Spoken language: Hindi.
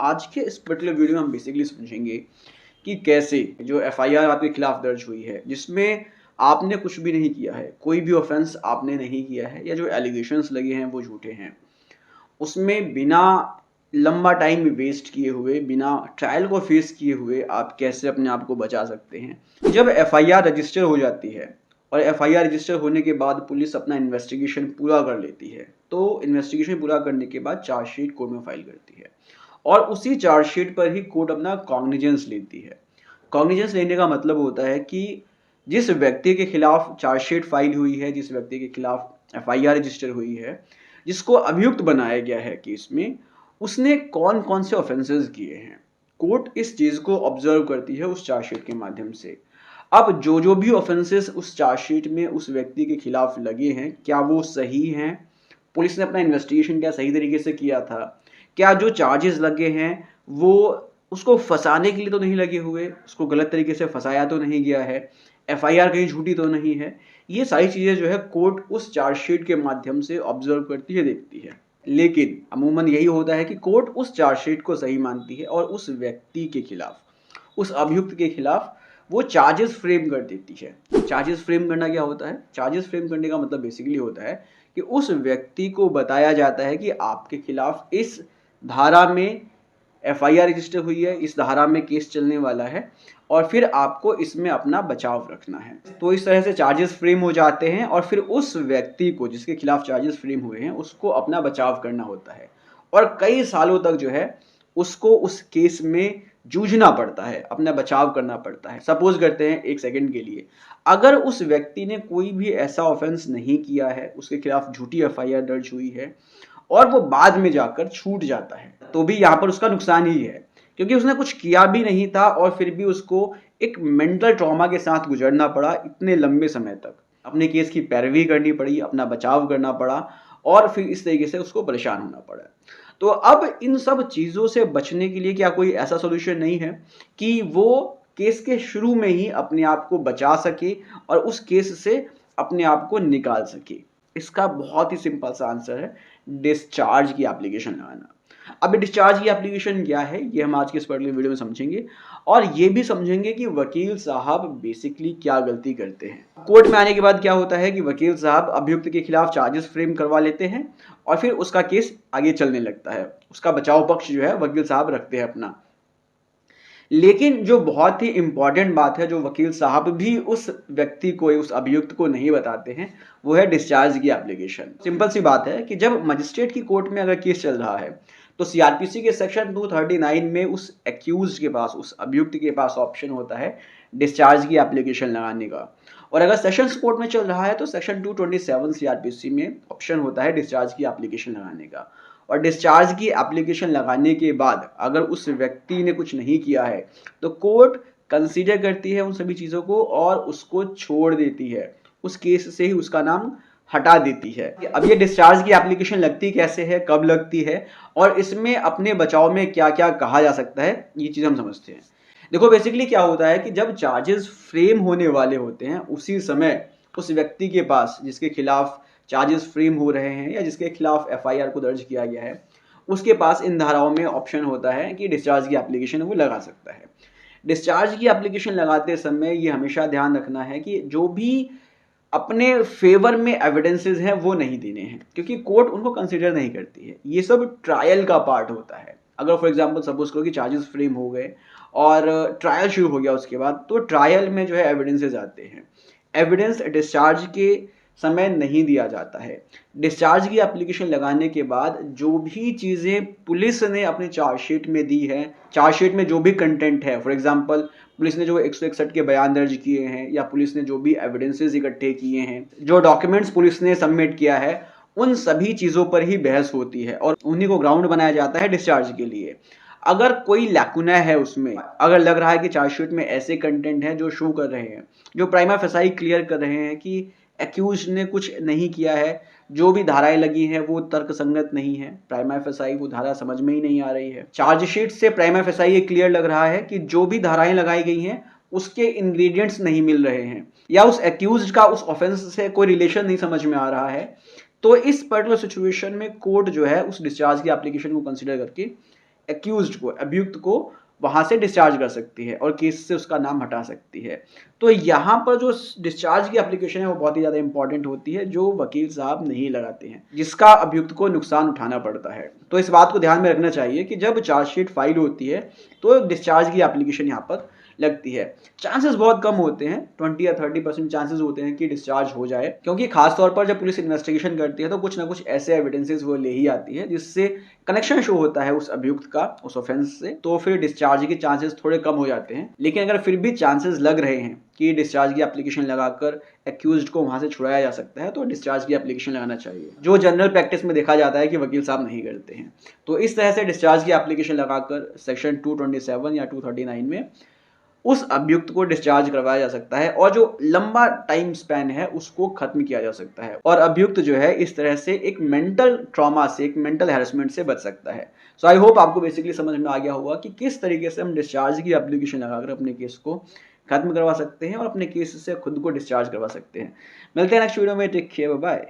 आज के इस पर्टिकुलर वीडियो में हम बेसिकली समझेंगे कि कैसे जो एफआईआर आपके खिलाफ दर्ज हुई है, जिसमें आपने कुछ भी नहीं किया है, कोई भी ऑफेंस आपने नहीं किया है, या जो एलिगेशंस लगे हैं वो झूठे हैं, उसमें बिना लंबा टाइम वेस्ट किए हुए, बिना ट्रायल को फेस किए हुए आप कैसे अपने आप को बचा सकते हैं। जब एफआईआर रजिस्टर हो जाती है और एफआईआर रजिस्टर होने के बाद पुलिस अपना इन्वेस्टिगेशन पूरा कर लेती है, तो इन्वेस्टिगेशन पूरा करने के बाद चार्जशीट कोर्ट में फाइल करती है और उसी चार्जशीट पर ही कोर्ट अपना कॉग्निजेंस लेती है। कॉग्निजेंस लेने का मतलब होता है कि जिस व्यक्ति के खिलाफ चार्जशीट फाइल हुई है, जिस व्यक्ति के खिलाफ एफआईआर रजिस्टर हुई है, जिसको अभियुक्त बनाया गया है केस में, उसने कौन कौन से ऑफेंसेस किए हैं। कोर्ट इस चीज को ऑब्जर्व करती है उस चार्जशीट के माध्यम से। अब जो भी ऑफेंसेस उस चार्जशीट में उस व्यक्ति के खिलाफ लगे हैं, क्या वो सही हैं, पुलिस ने अपना इन्वेस्टिगेशन क्या सही तरीके से किया था, क्या जो चार्जेस लगे हैं वो उसको फंसाने के लिए तो नहीं लगे हुए, उसको गलत तरीके से फंसाया तो नहीं गया है, एफआईआर कहीं झूठी तो नहीं है। ये सारी चीज़ें जो है कोर्ट उस चार्जशीट के माध्यम से ऑब्जर्व करती है, देखती है। लेकिन अमूमन यही होता है कि कोर्ट उस चार्जशीट को सही मानती है और उस व्यक्ति के खिलाफ, उस अभियुक्त के खिलाफ वो चार्जेस फ्रेम कर देती है। चार्जेस फ्रेम करना क्या होता है? चार्जेस फ्रेम करने का मतलब बेसिकली होता है कि उस व्यक्ति को बताया जाता है कि आपके खिलाफ इस धारा में एफआईआर रजिस्टर हुई है, इस धारा में केस चलने वाला है और फिर आपको इसमें अपना बचाव रखना है। तो इस तरह से चार्जेस फ्रेम हो जाते हैं और फिर उस व्यक्ति को जिसके खिलाफ चार्जेस फ्रेम हुए हैं उसको अपना बचाव करना होता है और कई सालों तक जो है उसको उस केस में जूझना पड़ता है, अपना बचाव करना पड़ता है। सपोज करते हैं एक सेकंड के लिए, अगर उस व्यक्ति ने कोई भी ऐसा ऑफेंस नहीं किया है, उसके खिलाफ झूठी एफआईआर दर्ज हुई है और वो बाद में जाकर छूट जाता है, तो भी यहाँ पर उसका नुकसान ही है, क्योंकि उसने कुछ किया भी नहीं था और फिर भी उसको एक मेंटल ट्रॉमा के साथ गुजरना पड़ा। इतने लंबे समय तक अपने केस की पैरवी करनी पड़ी, अपना बचाव करना पड़ा और फिर इस तरीके से उसको परेशान होना पड़ा। तो अब इन सब चीज़ों से बचने के लिए क्या कोई ऐसा सोल्यूशन नहीं है कि वो केस के शुरू में ही अपने आप को बचा सके और उस केस से अपने आप को निकाल सके? इसका बहुत ही सिंपल सा आंसर है, डिस्चार्ज की एप्लीकेशन लगाना। अब डिस्चार्ज की एप्लीकेशन क्या है, ये हम आज के इस पर्टिकुलर वीडियो में समझेंगे और ये भी समझेंगे कि वकील साहब बेसिकली क्या गलती करते हैं। कोर्ट में आने के बाद क्या होता है कि वकील साहब अभियुक्त के खिलाफ चार्जेस फ्रेम करवा लेते हैं और फिर उसका केस आगे चलने लगता है, उसका बचाव पक्ष जो है वकील साहब रखते हैं अपना। लेकिन जो बहुत ही इंपॉर्टेंट बात है, जो वकील साहब भी उस व्यक्ति को, उस अभियुक्त को नहीं बताते हैं, वो है डिस्चार्ज की एप्लीकेशन। सिंपल सी बात है कि जब मजिस्ट्रेट की कोर्ट में अगर केस चल रहा है तो सीआरपीसी के सेक्शन 239 में उस एक्यूज के पास, उस अभियुक्त के पास ऑप्शन होता है डिस्चार्ज की एप्लीकेशन लगाने का। और अगर सेशंस कोर्ट में चल रहा है तो सेक्शन 227 सीआरपीसी में ऑप्शन होता है डिस्चार्ज की एप्लीकेशन लगाने का। और डिस्चार्ज की एप्लीकेशन लगाने के बाद अगर उस व्यक्ति ने कुछ नहीं किया है तो कोर्ट कंसीडर करती है उन सभी चीज़ों को और उसको छोड़ देती है, उस केस से ही उसका नाम हटा देती है। अब ये डिस्चार्ज की एप्लीकेशन लगती कैसे है, कब लगती है और इसमें अपने बचाव में क्या क्या कहा जा सकता है, ये चीज़ हम समझते हैं। देखो बेसिकली क्या होता है कि जब चार्जेस फ्रेम होने वाले होते हैं उसी समय उस व्यक्ति के पास जिसके खिलाफ चार्जेस फ्रेम हो रहे हैं या जिसके खिलाफ एफआईआर को दर्ज किया गया है, उसके पास इन धाराओं में ऑप्शन होता है कि डिस्चार्ज की एप्लीकेशन वो लगा सकता है। डिस्चार्ज की एप्लीकेशन लगाते समय ये हमेशा ध्यान रखना है कि जो भी अपने फेवर में एविडेंसेस हैं वो नहीं देने हैं, क्योंकि कोर्ट उनको कंसिडर नहीं करती है। ये सब ट्रायल का पार्ट होता है। अगर फॉर एग्जांपल सपोज करो कि चार्जेस फ्रेम हो गए और ट्रायल शुरू हो गया उसके बाद, तो ट्रायल में जो है एविडेंसेस आते हैं। एविडेंस डिस्चार्ज के समय नहीं दिया जाता है। डिस्चार्ज की एप्लीकेशन लगाने के बाद जो भी चीज़ें पुलिस ने अपनी चार्जशीट में दी है, चार्जशीट में जो भी कंटेंट है, फॉर एग्जांपल पुलिस ने जो 161 के बयान दर्ज किए हैं या पुलिस ने जो भी एविडेंसेस इकट्ठे किए हैं, जो डॉक्यूमेंट्स पुलिस ने सबमिट किया है, उन सभी चीज़ों पर ही बहस होती है और उन्हीं को ग्राउंड बनाया जाता है डिस्चार्ज के लिए। अगर कोई लैकुना है उसमें, अगर लग रहा है कि चार्जशीट में ऐसे कंटेंट हैं जो शो कर रहे हैं, जो प्राइमा फेसाई क्लियर कर रहे हैं कि एक्यूज ने कुछ नहीं किया है, जो भी धाराएं लगी हैं वो तर्कसंगत नहीं है, प्राइमा फेसाई वो धारा समझ में ही नहीं आ रही है, चार्जशीट से प्राइमा फेसाई ये क्लियर लग रहा है कि जो भी धाराएं लगाई गई हैं उसके इंग्रेडिएंट्स नहीं मिल रहे हैं या उस एक्यूज का उस ऑफेंस से कोई रिलेशन नहीं समझ में आ रहा है, तो इस पर्टिकुलर सिचुएशन में कोर्ट जो है उस डिस्चार्ज की एप्लीकेशन को कंसिडर करके एक्यूज्ड को, अभियुक्त को वहाँ से डिस्चार्ज कर सकती है और केस से उसका नाम हटा सकती है। तो यहाँ पर जो डिस्चार्ज की एप्लीकेशन है वो बहुत ही ज़्यादा इंपॉर्टेंट होती है, जो वकील साहब नहीं लगाते हैं, जिसका अभियुक्त को नुकसान उठाना पड़ता है। तो इस बात को ध्यान में रखना चाहिए कि जब चार्जशीट फाइल होती है तो डिस्चार्ज की एप्लीकेशन यहाँ पर लगती है। चांसेस बहुत कम होते हैं, 20 या 30% चांसेस होते हैं कि डिस्चार्ज हो जाए, क्योंकि खास तौर पर जब पुलिस इन्वेस्टिगेशन करती है तो कुछ ना कुछ ऐसे एविडेंसेस वो ले ही आती है जिससे कनेक्शन शो होता है उस अभियुक्त का उस ऑफेंस से, तो फिर डिस्चार्ज के चांसेस थोड़े कम हो जाते हैं। लेकिन अगर फिर भी चांसेस लग रहे हैं कि डिस्चार्ज की एप्लीकेशन लगाकर एक्यूज्ड को वहां से छुड़ाया जा सकता है तो डिस्चार्ज की एप्लीकेशन लगाना चाहिए, जो जनरल प्रैक्टिस में देखा जाता है कि वकील साहब नहीं करते हैं। तो इस तरह से डिस्चार्ज की एप्लीकेशन लगाकर सेक्शन 227 या 239 में उस अभियुक्त को डिस्चार्ज करवाया जा सकता है और जो लंबा टाइम स्पैन है उसको खत्म किया जा सकता है और अभियुक्त जो है इस तरह से एक मेंटल ट्रॉमा से, एक मेंटल हैरेसमेंट से बच सकता है। सो आई होप आपको बेसिकली समझ में आ गया होगा कि किस तरीके से हम डिस्चार्ज की एप्लीकेशन लगाकर अपने केस को खत्म करवा सकते हैं और अपने केस से खुद को डिस्चार्ज करवा सकते हैं। मिलते हैं नेक्स्ट वीडियो में, टेक केयर, बाय।